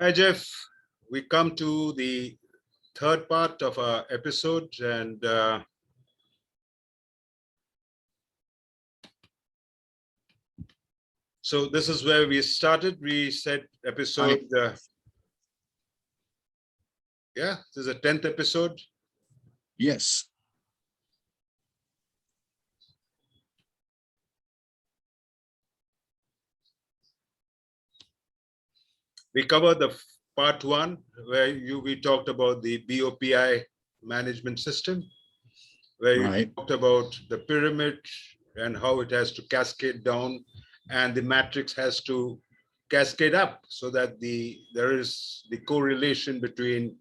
Hi, Jeff. We come to the third part of our episode, and so this is where we started. We said episode, yeah, this is a 10th episode. Yes. We covered the part one where we talked about the BOPI management system, where you talked about the pyramid and how it has to cascade down, and the matrix has to cascade up so that there is the correlation between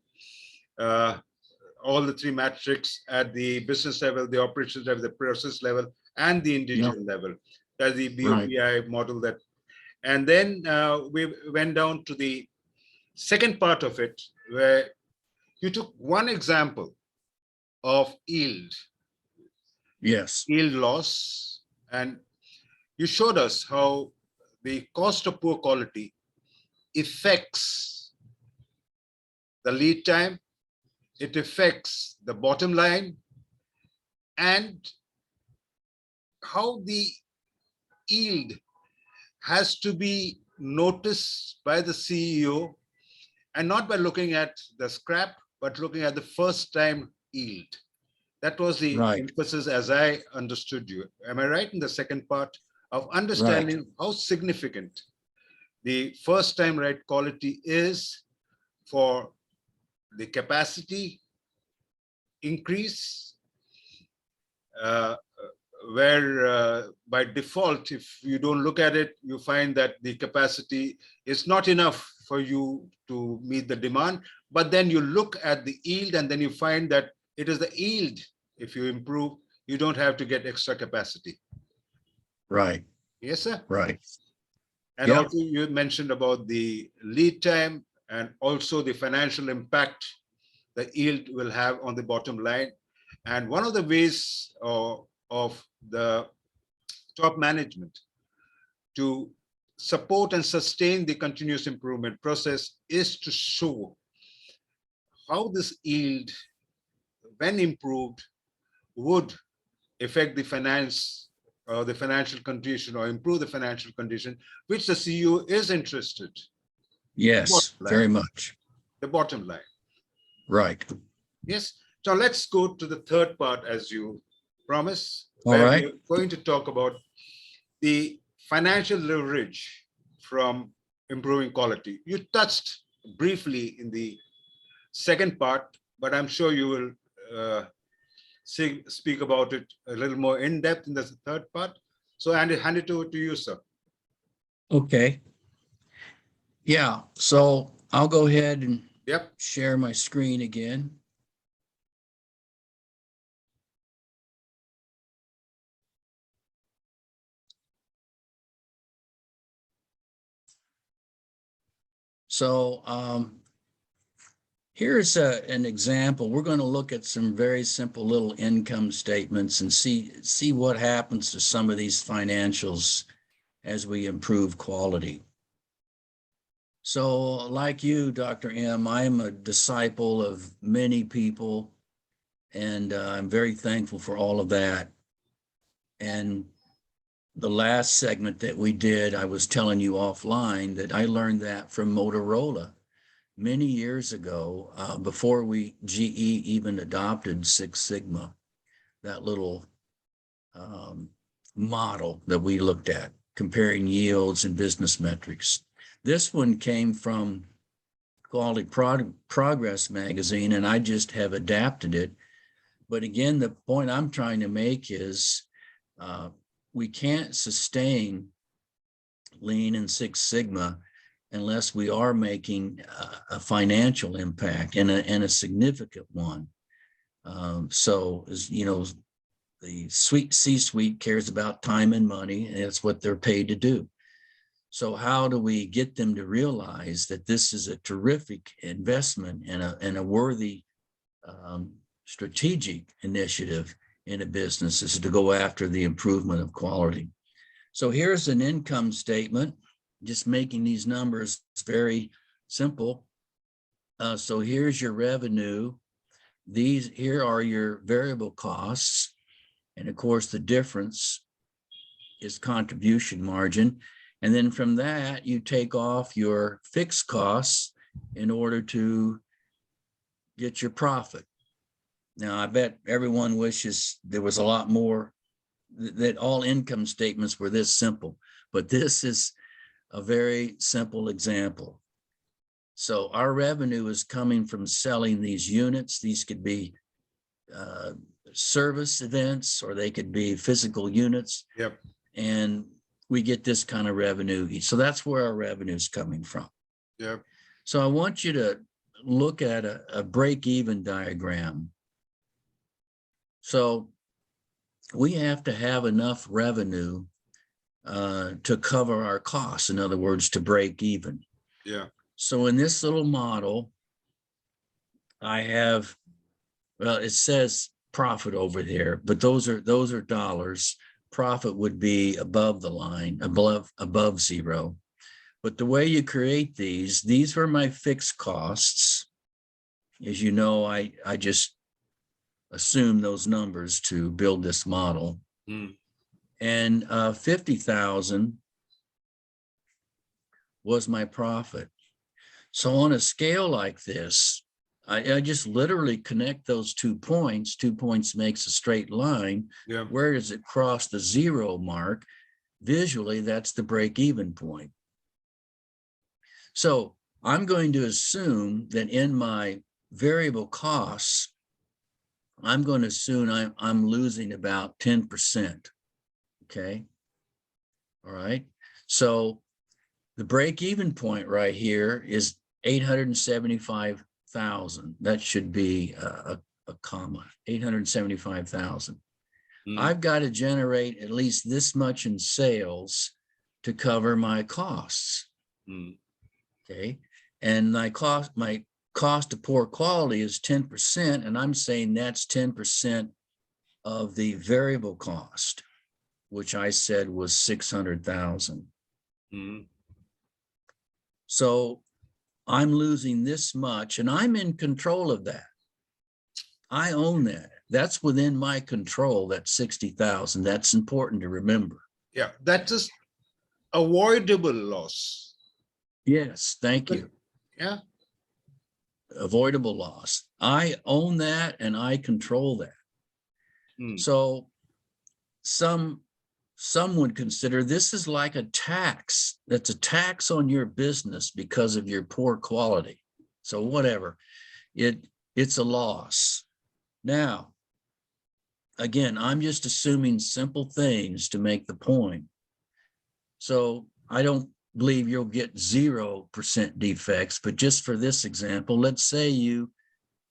all the three metrics at the business level, the operations level, the process level, and the individual level. That's the BOPI model that. And then we went down to the second part of it, where you took one example of yield. Yes. Yield loss. And you showed us how the cost of poor quality affects the lead time, it affects the bottom line, and how the yield has to be noticed by the CEO, and not by looking at the scrap, but looking at the first time yield. That was the emphasis as I understood you. Am I right in the second part of understanding how significant the first time right quality is for the capacity increase, where by default, if you don't look at it, you find that the capacity is not enough for you to meet the demand. But then you look at the yield and then you find that it is the yield. If you improve, you don't have to get extra capacity. Right. Yes, sir. Right. And also you mentioned about the lead time and also the financial impact the yield will have on the bottom line. And one of the ways of the top management to support and sustain the continuous improvement process is to show how this yield, when improved, would affect the finance or the financial condition or improve the financial condition, which the CEO is interested. Yes, very much. The bottom line. Right. Yes. So let's go to the third part, as you promised. All right. We're going to talk about the financial leverage from improving quality. You touched briefly in the second part, but I'm sure you will speak about it a little more in depth in the third part. So Andy, hand it over to you, sir. Okay. Yeah, so I'll go ahead and share my screen again. So here's an example. We're going to look at some very simple little income statements and see what happens to some of these financials as we improve quality. So like you, Dr. M, I'm a disciple of many people, and I'm very thankful for all of that. And the last segment that we did, I was telling you offline that I learned that from Motorola many years ago, before GE even adopted Six Sigma, that little model that we looked at, comparing yields and business metrics. This one came from Quality Progress magazine, and I just have adapted it. But again, the point I'm trying to make is we can't sustain Lean and Six Sigma unless we are making a financial impact and a significant one. So, as you know, the C-suite cares about time and money, and it's what they're paid to do. So how do we get them to realize that this is a terrific investment and a worthy strategic initiative in a business is to go after the improvement of quality? So here's an income statement, just making these numbers very simple. So here's your revenue. Here are your variable costs. And of course, the difference is contribution margin. And then from that, you take off your fixed costs in order to get your profit. Now, I bet everyone wishes there was a lot more, that all income statements were this simple, but this is a very simple example. So our revenue is coming from selling these units. These could be service events, or they could be physical units. Yep. And we get this kind of revenue. So that's where our revenue is coming from. Yep. So I want you to look at a break-even diagram. So we have to have enough revenue to cover our costs. In other words, to break even. Yeah. So in this little model, I have, well, it says profit over there, but those are dollars. Profit would be above the line, above zero. But the way you create these were my fixed costs. As you know, I just assume those numbers to build this model. And 50,000 was my profit. So on a scale like this, I just literally connect those 2 points. 2 points makes a straight line. Yeah. Where does it cross the zero mark? Visually, that's the break-even point. So I'm going to assume that in my variable costs, I'm going to assume I'm losing about 10%. Okay. All right. So the break-even point right here is 875,000. That should be a comma, 875,000. I've got to generate at least this much in sales to cover my costs. Okay. And my cost of poor quality is 10%. And I'm saying that's 10% of the variable cost, which I said was 600,000. So I'm losing this much, and I'm in control of that. I own that. That's within my control, that 60,000. That's important to remember. Yeah, that is avoidable loss. Yes, thank you. Yeah. Avoidable loss. I own that and I control that. So some would consider this is like a tax. That's a tax on your business because of your poor quality. So whatever, it's a loss. Now, again, I'm just assuming simple things to make the point. So I don't believe you'll get 0% defects, but just for this example, let's say you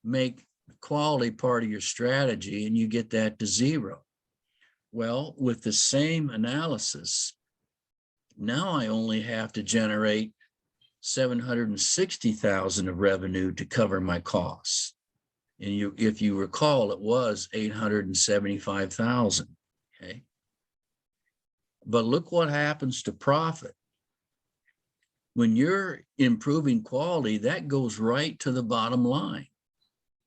make quality part of your strategy and you get that to 0. Well, with the same analysis, now I only have to generate 760,000 of revenue to cover my costs. And if you recall, it was 875,000. Okay. But look what happens to profit. When you're improving quality, that goes right to the bottom line.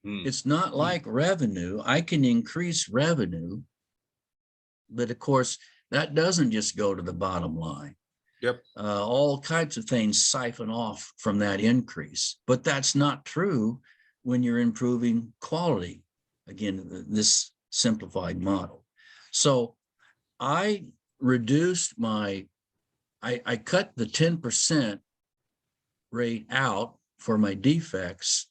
It's not like revenue. I can increase revenue, but of course, that doesn't just go to the bottom line. Yep. All kinds of things siphon off from that increase, but that's not true when you're improving quality. Again, this simplified model. So I reduced I cut the 10% rate out for my defects,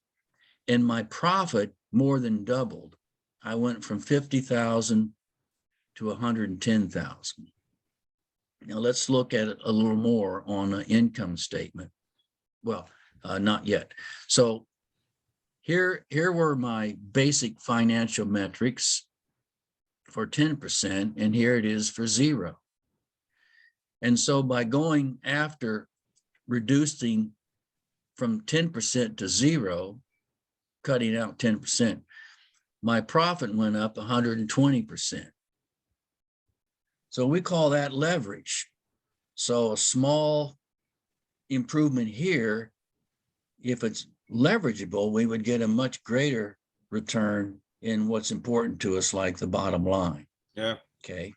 and my profit more than doubled. I went from 50,000 to 110,000. Now let's look at it a little more on an income statement. Well, not yet. So here were my basic financial metrics for 10%, and here it is for 0. And so by going after reducing from 10% to 0, cutting out 10%, my profit went up 120%. So we call that leverage. So a small improvement here if it's leverageable, we would get a much greater return in what's important to us, like the bottom line. Yeah. Okay.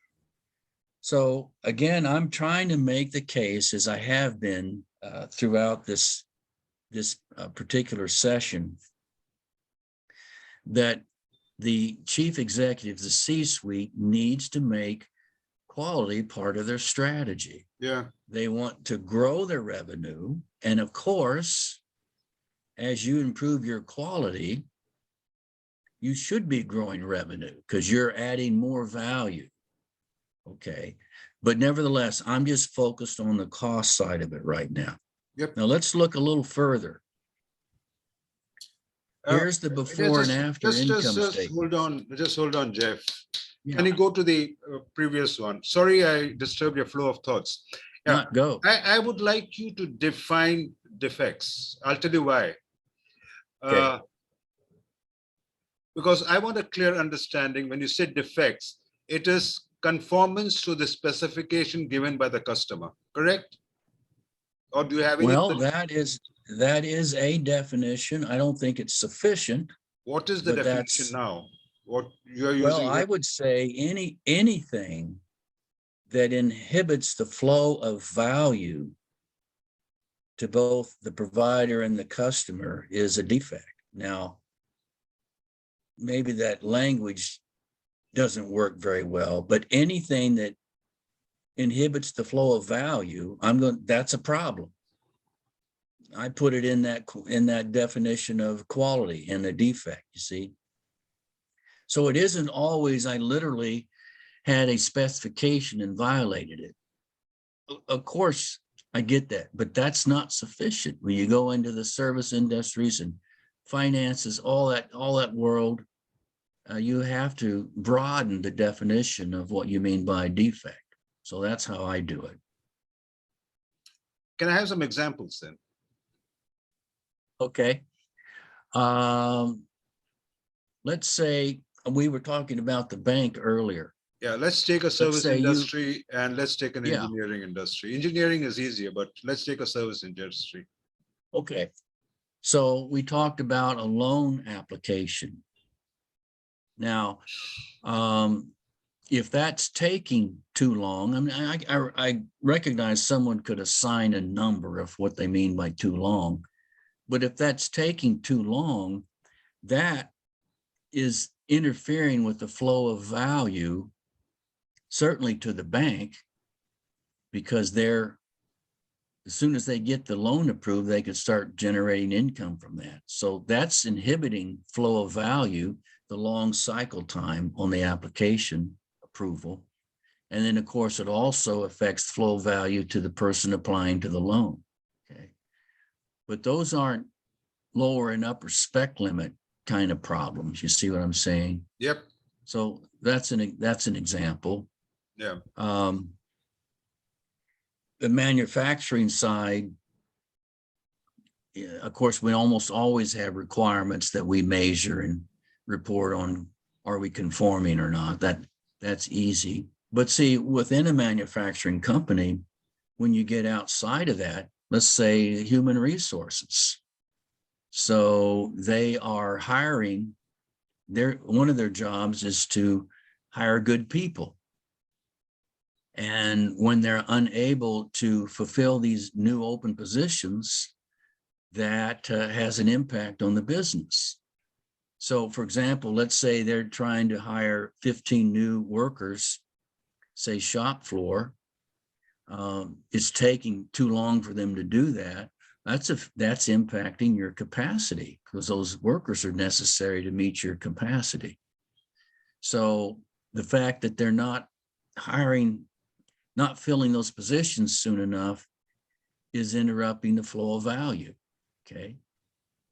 So again, I'm trying to make the case, as I have been throughout this particular session, that the chief executive, the C-suite, needs to make quality part of their strategy. Yeah. They want to grow their revenue. And of course, as you improve your quality, you should be growing revenue because you're adding more value. Okay. But nevertheless, I'm just focused on the cost side of it right now. Yep. Now let's look a little further. Here's the before and after income statement. Just hold on, Jeff. Yeah. Can you go to the previous one? Sorry, I disturbed your flow of thoughts. Yeah, Not go. I would like you to define defects. I'll tell you why. Okay. Because I want a clear understanding. When you say defects, it is conformance to the specification given by the customer, correct? Or do you have any? Well, that is a definition. I don't think it's sufficient. What is the but definition now? What you're using? Well, I would say anything that inhibits the flow of value to both the provider and the customer is a defect. Now, maybe that language doesn't work very well, but anything that inhibits the flow of value, that's a problem. I put it in that definition of quality and a defect, you see. So it isn't always I literally had a specification and violated it. Of course, I get that, but that's not sufficient. When you go into the service industries and finances, all that world, you have to broaden the definition of what you mean by defect. So that's how I do it. Can I have some examples then? Okay. Let's say we were talking about the bank earlier. Yeah, let's take a service industry and let's take an engineering industry. Engineering is easier, but let's take a service industry. Okay. So we talked about a loan application. Now, if that's taking too long, I mean, I recognize someone could assign a number of what they mean by too long, but if that's taking too long, that is interfering with the flow of value, certainly to the bank, because as soon as they get the loan approved, they could start generating income from that. So that's inhibiting flow of value, the long cycle time on the application approval. And then of course, it also affects flow value to the person applying to the loan. Okay. But those aren't lower and upper spec limit kind of problems. You see what I'm saying? Yep. So that's an example. Yeah. The manufacturing side, of course, we almost always have requirements that we measure and report on. Are we conforming or not? That's easy. But see, within a manufacturing company, when you get outside of that, let's say human resources. So they are hiring, one of their jobs is to hire good people. And when they're unable to fulfill these new open positions, that has an impact on the business. So for example, let's say they're trying to hire 15 new workers, say shop floor. It's taking too long for them to do that. That's impacting your capacity because those workers are necessary to meet your capacity. So the fact that they're not filling those positions soon enough is interrupting the flow of value. Okay.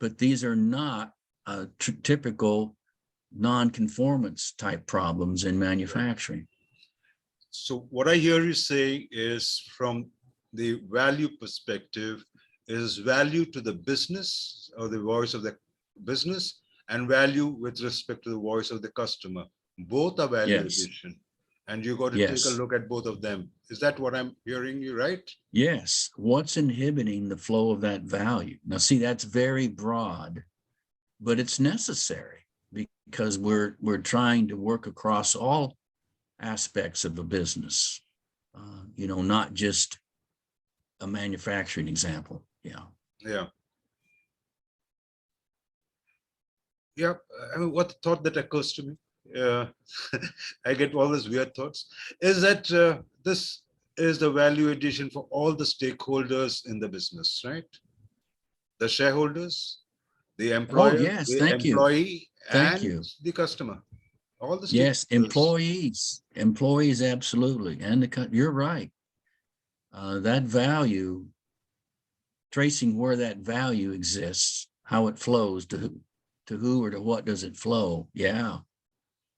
But these are not typical non-conformance type problems in manufacturing. So what I hear you say is, from the value perspective, is value to the business or the voice of the business, and value with respect to the voice of the customer. Both are value addition, and you got to take a look at both of them. Is that what I'm hearing you right? Yes. What's inhibiting the flow of that value? Now, see, that's very broad, but it's necessary because we're trying to work across all aspects of a business, not just a manufacturing example. Yeah. Yeah. Yeah. I mean, what thought that occurs to me, uh, I get all these weird thoughts, is that this is the value addition for all the stakeholders in the business, right? The shareholders, the Oh, employer, yes. the Thank you. employee, Thank and you. the customer, all the Yes. stakeholders. Employees, absolutely. And you're right. That value, tracing where that value exists, how it flows, to who or to what does it flow? Yeah,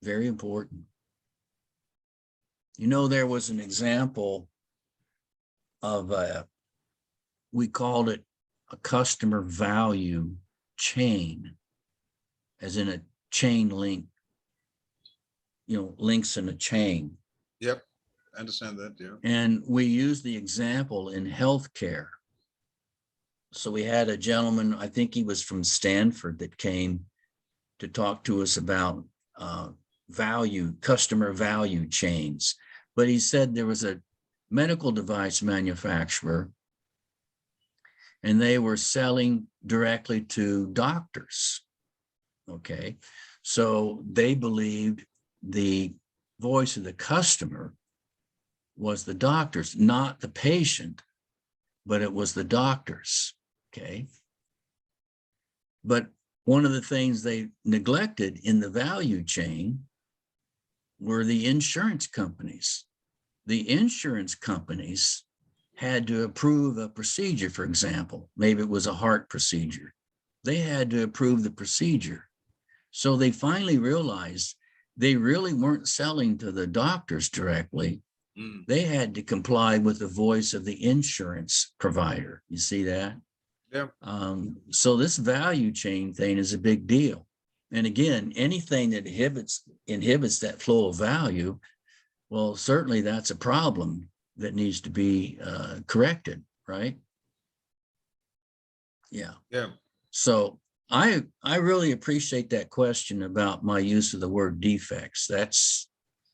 very important. There was an example of we called it a customer value chain, as in a chain link, links in a chain. Yep, I understand that. Yeah. And we used the example in healthcare. So we had a gentleman, I think he was from Stanford, that came to talk to us about customer value chains. But he said there was a medical device manufacturer, and they were selling directly to doctors. Okay. So they believed the voice of the customer was the doctors, not the patient, but it was the doctors. Okay. But one of the things they neglected in the value chain were the insurance companies. The insurance companies had to approve a procedure, for example. Maybe it was a heart procedure. They had to approve the procedure. So they finally realized they really weren't selling to the doctors directly. They had to comply with the voice of the insurance provider. You see that? Yeah. So this value chain thing is a big deal. And again, anything that inhibits that flow of value, well, certainly that's a problem that needs to be corrected, right? Yeah. Yeah. So I really appreciate that question about my use of the word defects. That's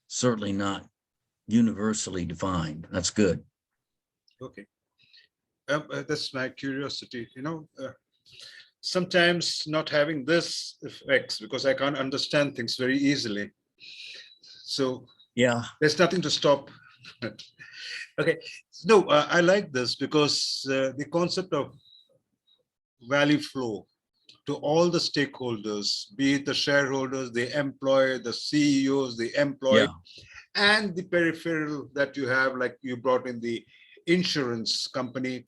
certainly not universally defined. That's good. Okay. That's my curiosity. Sometimes not having this affects because I can't understand things very easily. So Yeah. there's nothing to stop. Okay. No, I like this because the concept of value flow to all the stakeholders, be it the shareholders, the employer, the CEOs, the employee, Yeah. and the peripheral that you have, like you brought in the insurance company,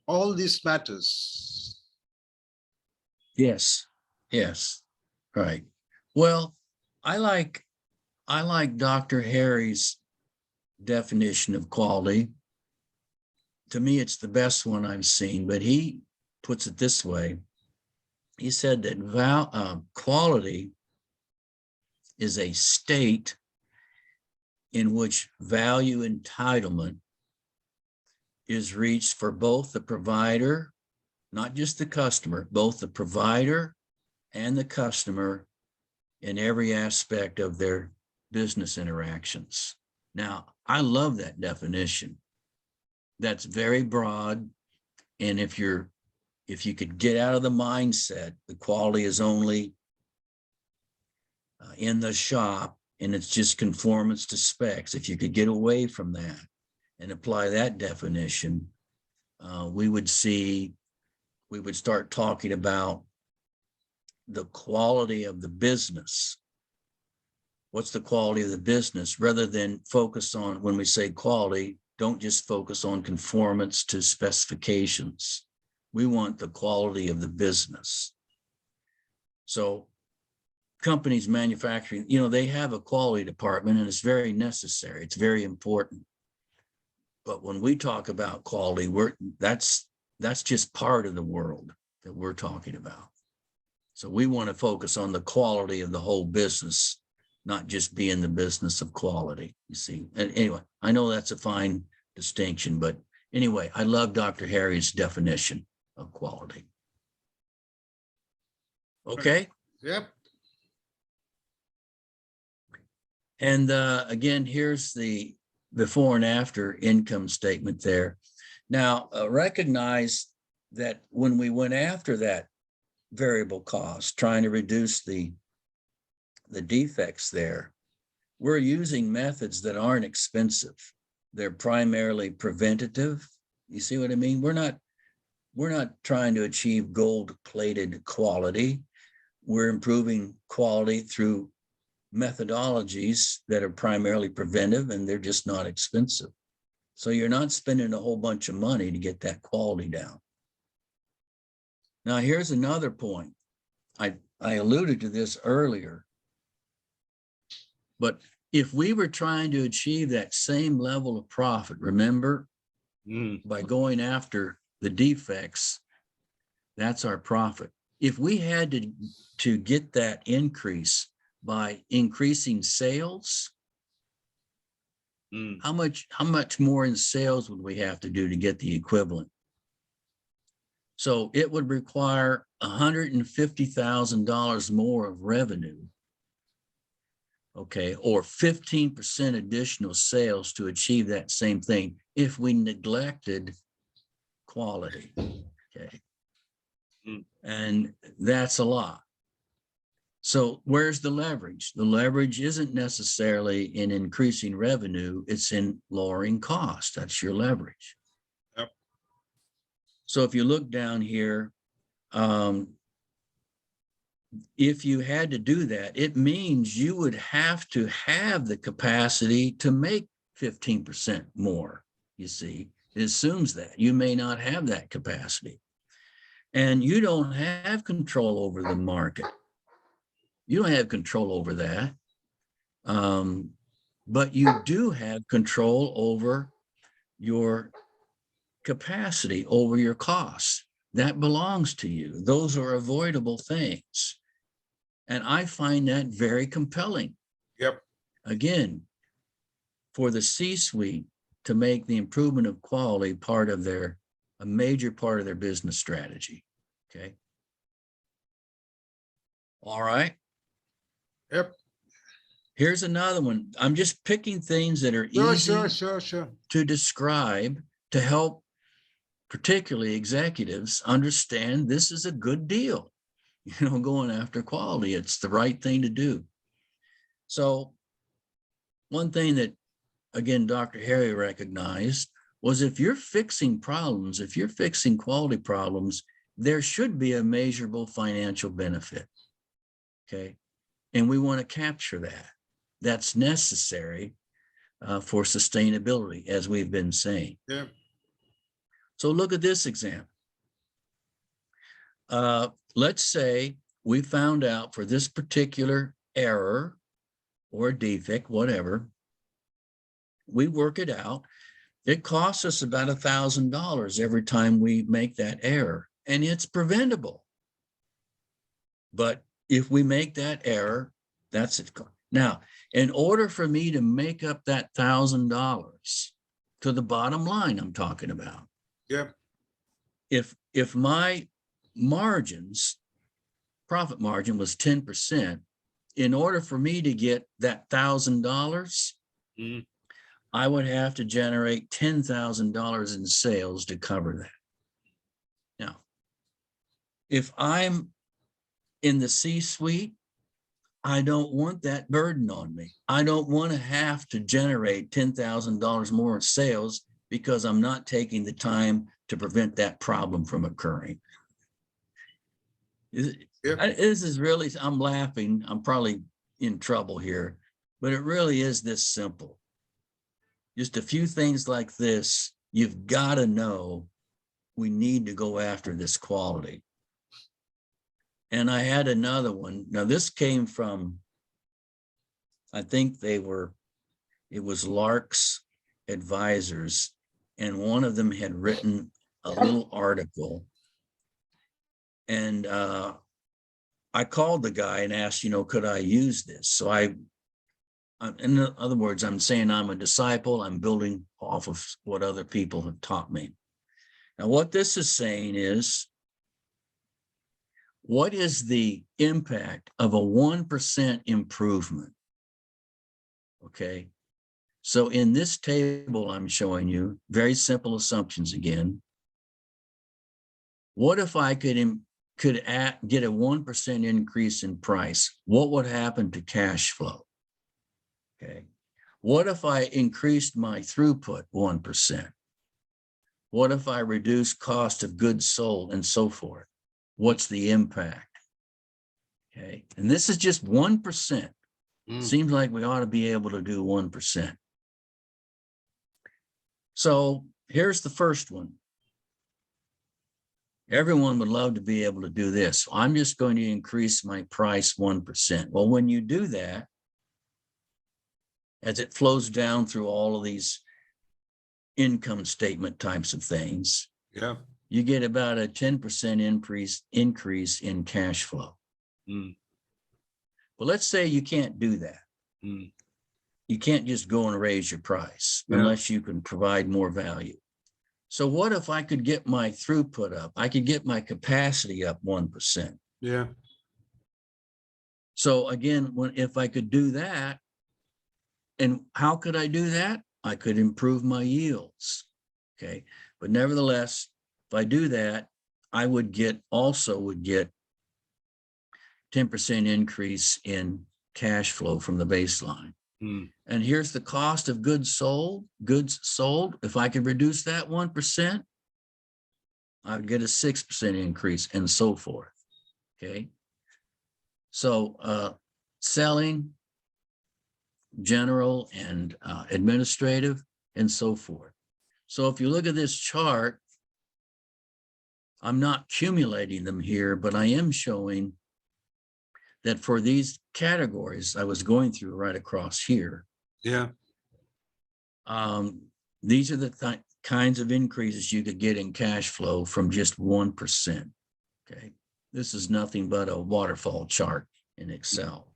all these matters. Yes. Yes. Right. Well, I like Dr. Harry's definition of quality. To me, it's the best one I've seen, but he puts it this way. He said that quality is a state in which value entitlement is reached for both the provider, not just the customer, both the provider and the customer in every aspect of their business interactions. Now, I love that definition. That's very broad. And if you could get out of the mindset, the quality is only in the shop and it's just conformance to specs. If you could get away from that and apply that definition, we would start talking about the quality of the business. What's the quality of the business, rather than focus on, when we say quality, don't just focus on conformance to specifications. We want the quality of the business. So companies manufacturing, they have a quality department, and it's very necessary. It's very important. But when we talk about quality, that's just part of the world that we're talking about. So we want to focus on the quality of the whole business not just be in the business of quality, you see. And anyway, I know that's a fine distinction, but anyway, I love Dr. Harry's definition of quality. Okay. Yep. And again, here's the before and after income statement there. Now, recognize that when we went after that variable cost, trying to reduce the defects there, we're using methods that aren't expensive. They're primarily preventative. You see what I mean? We're not trying to achieve gold-plated quality. We're improving quality through methodologies that are primarily preventive, and they're just not expensive. So you're not spending a whole bunch of money to get that quality down. Now, here's another point. I alluded to this earlier, but if we were trying to achieve that same level of profit, remember, by going after the defects, that's our profit. If we had to get that increase by increasing sales, how much more in sales would we have to do to get the equivalent? So it would require $150,000 more of revenue, okay, or 15% additional sales to achieve that same thing if we neglected quality, okay? And that's a lot. So where's the leverage? The leverage isn't necessarily in increasing revenue, it's in lowering cost. That's your leverage. Yep. So if you look down here, if you had to do that, it means you would have to have the capacity to make 15% more, you see. It assumes that. You may not have that capacity. And you don't have control over the market. You don't have control over that. But you do have control over your capacity, over your costs. That belongs to you. Those are avoidable things. And I find that very compelling. Yep. Again, for the C-suite to make the improvement of quality part of a major part of their business strategy. Okay. All right. Yep. Here's another one. I'm just picking things that are easy to describe to help particularly executives understand this is a good deal. Going after quality, it's the right thing to do. So one thing that, again, Dr. Harry recognized was if you're fixing problems, if you're fixing quality problems, there should be a measurable financial benefit, okay? And we want to capture that. That's necessary for sustainability, as we've been saying. Yeah. So look at this example. Let's say we found out for this particular error or defect, whatever, we work it out. It costs us about $1,000 every time we make that error, and it's preventable. But if we make that error, that's it. Now, in order for me to make up that $1,000 to the bottom line I'm talking about, Yep. if my profit margin was 10%, in order for me to get that $1,000, I would have to generate $10,000 in sales to cover that. Now, if I'm in the C-suite, I don't want that burden on me. I don't want to have to generate $10,000 more in sales because I'm not taking the time to prevent that problem from occurring. This is really, I'm laughing. I'm probably in trouble here, but it really is this simple. Just a few things like this, you've got to know we need to go after this quality. And I had another one. Now this came from, I think it was Lark's advisors, and one of them had written a little article. And I called the guy and asked, could I use this? So I In other words, I'm saying I'm a disciple. I'm building off of what other people have taught me. Now, what this is saying is, what is the impact of a 1% improvement? Okay. So in this table I'm showing you, very simple assumptions again. What if I could get a 1% increase in price? What would happen to cash flow? Okay. What if I increased my throughput 1%? What if I reduce cost of goods sold and so forth? What's the impact? Okay. And this is just 1%. Seems like we ought to be able to do 1%. So here's the first one. Everyone would love to be able to do this. I'm just going to increase my price 1%. Well, when you do that, as it flows down through all of these income statement types of things, Yeah. you get about a 10% increase in cash flow. Well, let's say you can't do that. You can't just go and raise your price unless you can provide more value. So what if I could get my throughput up? I could get my capacity up 1%. Yeah. So again, if I could do that, and how could I do that? I could improve my yields. Okay. But nevertheless, if I do that, I would get 10% increase in cash flow from the baseline. And here's the cost of goods sold. If I could reduce that 1%, I would get a 6% increase and so forth. Okay. So selling, general and administrative and so forth. So if you look at this chart, I'm not accumulating them here, but I am showing that for these categories I was going through right across here. Yeah. These are the kinds of increases you could get in cash flow from just 1%. Okay. This is nothing but a waterfall chart in Excel.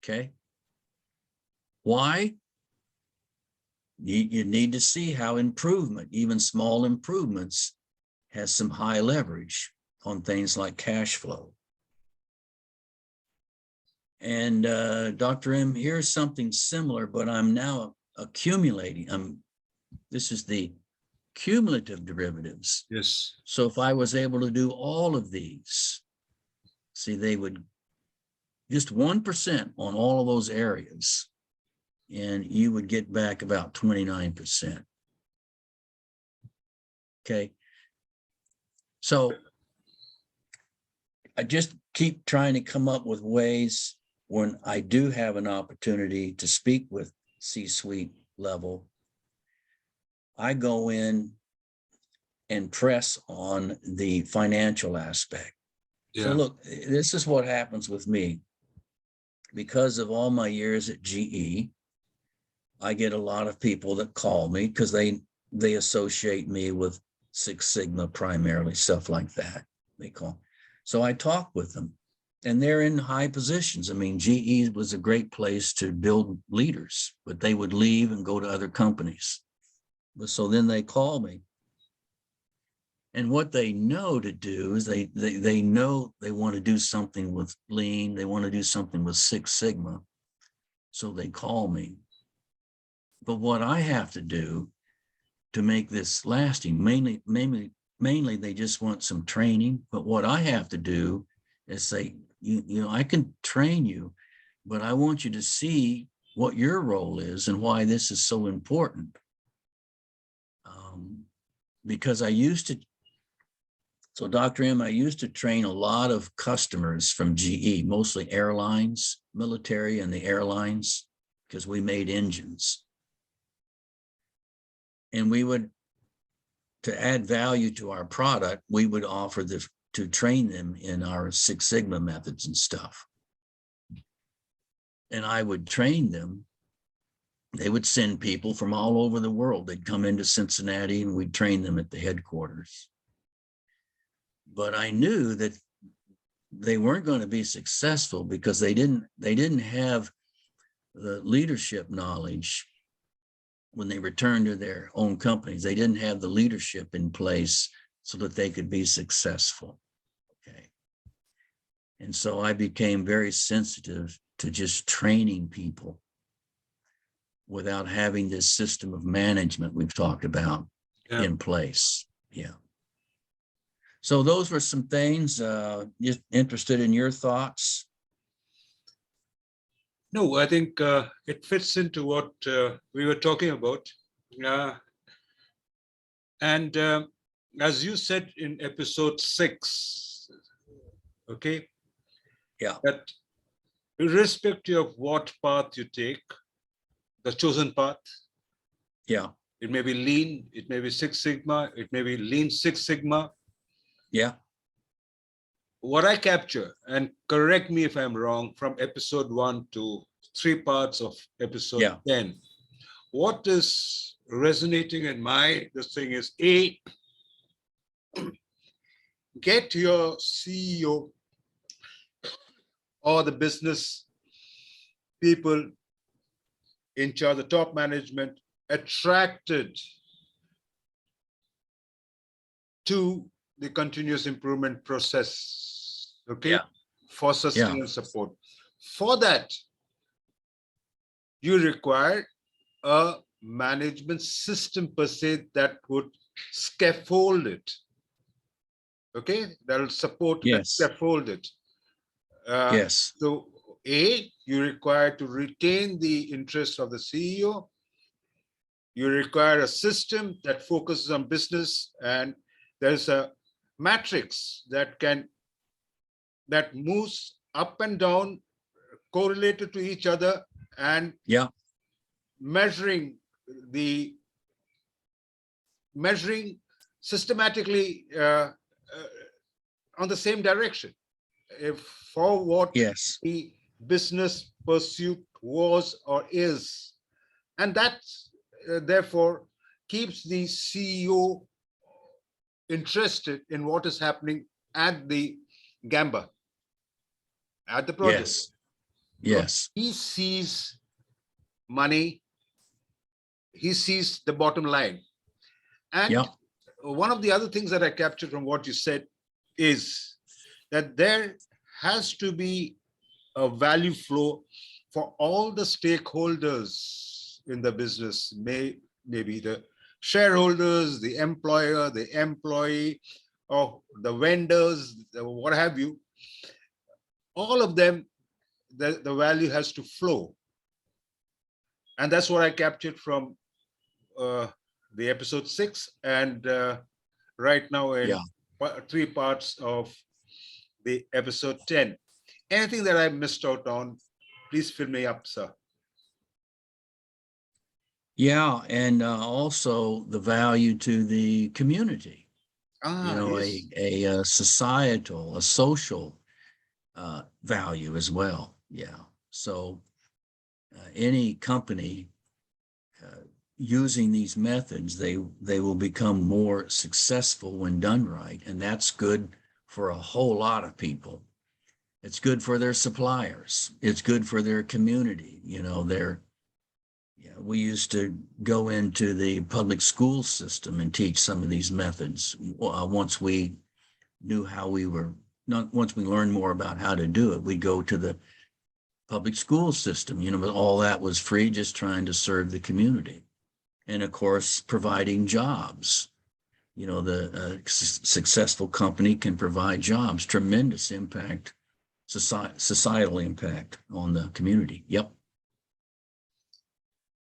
Okay. Why? You need to see how improvement, even small improvements, has some high leverage on things like cash flow. And Dr. M, here's something similar, but I'm now accumulating. This is the cumulative derivatives. Yes. So if I was able to do all of these, see, they would just 1% on all of those areas, and you would get back about 29%. Okay. So I just keep trying to come up with ways when I do have an opportunity to speak with C-suite level, I go in and press on the financial aspect. Yeah. So look, this is what happens with me. Because of all my years at GE, I get a lot of people that call me because they associate me with Six Sigma primarily, stuff like that they call. So I talk with them and they're in high positions. I mean, GE was a great place to build leaders, but they would leave and go to other companies. So then they call me. And what they know to do is they know they want to do something with Lean. They want to do something with Six Sigma. So they call me. But what I have to do to make this lasting, mainly they just want some training. But what I have to do is say, you know, I can train you, but I want you to see what your role is and why this is so important. Because I used to, so Dr. M, I used to train a lot of customers from GE, mostly airlines, military and the airlines, because we made engines. And we would, to add value to our product, we would offer to train them in our Six Sigma methods and stuff. And I would train them. They would send people from all over the world. They'd come into Cincinnati and we'd train them at the headquarters. But I knew that they weren't going to be successful because they didn't have the leadership knowledge when they returned to their own companies. They didn't have the leadership in place so that they could be successful. Okay. And so I became very sensitive to just training people without having this system of management we've talked about in place. Yeah. So those were some things. Just interested in your thoughts. No, I think it fits into what we were talking about. And as you said in episode 6, okay, Yeah. that irrespective of what path you take, the chosen path, Yeah. it may be lean, it may be Six Sigma, it may be lean Six Sigma. Yeah. What I capture, and correct me if I'm wrong, from episode 1 to 3 parts of episode 10, what is resonating in this thing is get your CEO or the business people in charge, the top management, attracted to the continuous improvement process, okay, for sustained support. For that, you require a management system per se that would scaffold it, okay, that will support and scaffold it. So you require to retain the interest of the CEO. You require a system that focuses on business, and there's a matrix that moves up and down, correlated to each other, and measuring systematically on the same direction. For what the business pursuit was or is. And that therefore keeps the CEO interested in what is happening at the Gamba, at the project. Yes. He sees money, he sees the bottom line. And one of the other things that I captured from what you said is that there has to be a value flow for all the stakeholders in the business, maybe the shareholders, the employer, the employee, or the vendors, what have you. All of them, the value has to flow. And that's what I captured from the episode 6 and right now in 3 parts of the episode 10. Anything that I missed out on, please fill me up, sir. Yeah, and also the value to the community. A societal, a social value as well. Yeah. So any company using these methods, they will become more successful when done right, and that's good for a whole lot of people. It's good for their suppliers. It's good for their community. We used to go into the public school system and teach some of these methods once we knew how once we learned more about how to do it, we'd go to the public school system, but all that was free, just trying to serve the community. And of course, providing jobs. The successful company can provide jobs, tremendous impact, societal impact on the community. Yep.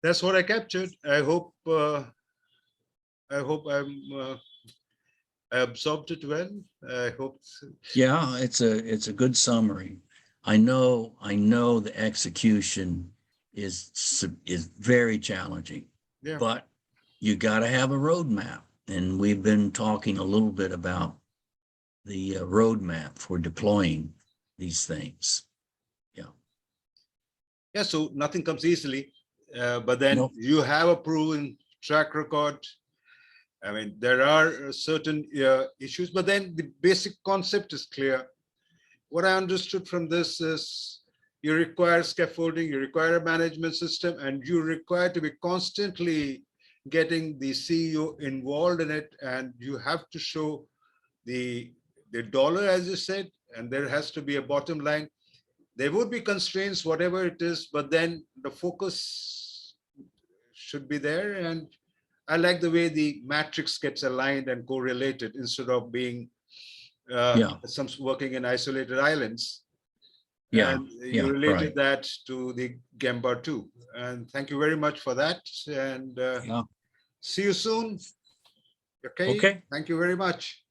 That's what I captured. I hope I absorbed it well. I hope. Yeah, it's a good summary. I know the execution is very challenging, but you got to have a roadmap. And we've been talking a little bit about the roadmap for deploying these things. Yeah, so nothing comes easily, but then you have a proven track record. I mean, there are certain issues, but then the basic concept is clear. What I understood from this is you require scaffolding, you require a management system, and you require to be constantly getting the CEO involved in it. And you have to show the dollar, as you said, and there has to be a bottom line. There would be constraints, whatever it is, but then the focus should be there. And I like the way the matrix gets aligned and correlated instead of being some working in isolated islands. And you related that to the Gemba too. And thank you very much for that. And see you soon. Okay. Thank you very much.